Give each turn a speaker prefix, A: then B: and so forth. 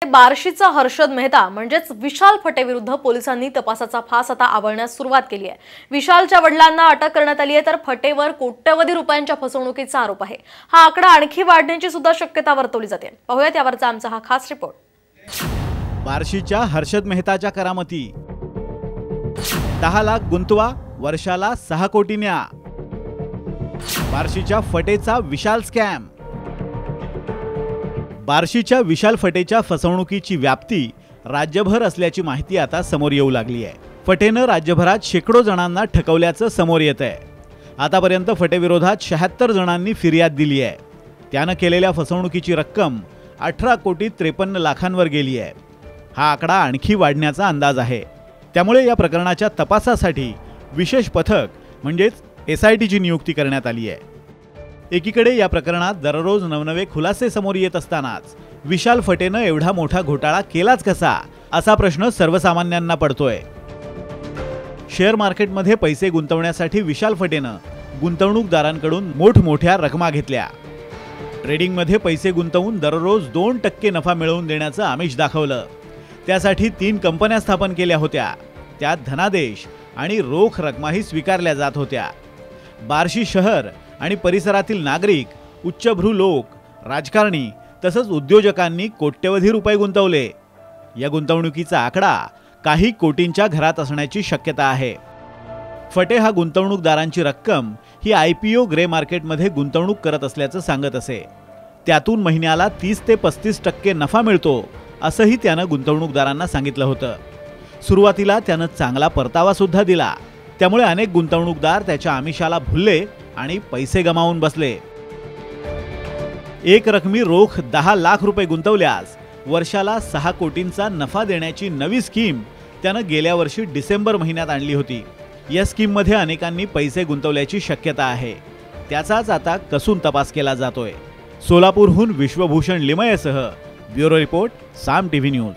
A: बार्शीचा हर्षद मेहता म्हणजेच विशाल फटेविरुद्ध पोलिसांनी तपासाचा फास आता आवळण्यास सुरुवात केली आहे। विशालच्या वडिलांना अटक करण्यात आली आहे, तर फटेवर कोट्यवधी रुपयांच्या फसवणुकीचा आरोप आहे। हा आकडा आणखी वाढण्याची सुद्धा शक्यता वर्तवली जाते। पाहूयात यावरचा आमचा हा खास रिपोर्ट।
B: बार्शीच्या हर्षद मेहताच्या करामती। 10 लाख गुंतवा, वर्षाला 6 कोटी न्या। बार्शीच्या फटेचा विशाल स्कॅम। बार्शीच्या विशाल फटेच्या फसवणुकीची व्याप्ती राज्यभर असल्याची माहिती आता समोर येऊ लागली आहे। फटेनं राज्यभरात शेकडो जणांना ठकवल्याचं समोर येत आहे। आतापर्यंत फटेविरोधात 76 जणांनी फिर्याद दिली आहे। त्यानं केलेल्या फसवणुकीची रक्कम 18,53 लाखांवर गेली आहे। हा आकडा आणखी वाढण्याचा अंदाज आहे। त्यामुळे या प्रकरणाच्या तपासासाठी विशेष पथक म्हणजेच SITची नियुक्ती करण्यात आली आहे। एकीकडे या प्रकरणात दररोज नवनवे खुलासे समोर येत असतानाच विशाल फटेनं एवढा मोठा घोटाळा केलाच कसा, असा प्रश्न सर्वसामान्यांना पडतोय। शेअर मार्केटमध्ये पैसे गुंतवण्यासाठी विशाल फटेनं गुंतवणूकदारांकडून मोठमोठ्या रकमा घेतल्या। ट्रेडिंगमध्ये पैसे गुंतवून दररोज 2% नफा मिळवून देण्याचं आमिष दाखवलं। त्यासाठी 3 कंपन्या स्थापन केल्या होत्या। त्यात धनादेश आणि रोख रकमाही स्वीकारल्या जात होत्या। बार्शी शहर आणि परिसरातील नागरिक, उच्चभ्रू लोक, राजकारणी तसंच उद्योजकांनी कोट्यवधी रुपये गुंतवले। या गुंतवणुकीचा आकडा काही कोटींच्या घरात असण्याची शक्यता आहे। फटे हा गुंतवणूकदारांची रक्कम ही IPO ग्रे मार्केटमध्ये गुंतवणूक करत असल्याचं सांगत असे। त्यातून महिन्याला 30 ते 35% नफा मिळतो, असंही त्यानं गुंतवणूकदारांना सांगितलं होतं। सुरुवातीला त्यानं चांगला परतावा सुद्धा दिला। त्यामुळे अनेक गुंतवणूकदार त्याच्या आमिषाला भुलले आणि पैसे गमावून बसले। एक रकमी रोख 10 लाख रुपये गुंतवल्यास वर्षाला 6 कोटींचा नफा देण्याची नवी स्कीम त्यानं गेल्या वर्षी डिसेंबर महिन्यात आणली होती। या स्कीममध्ये अनेकांनी पैसे गुंतवल्याची शक्यता आहे। त्याचाच आता कसून तपास केला जातोय। सोलापूरहून विश्वभूषण लिमयेसह ब्युरो रिपोर्ट, साम TV न्यूज।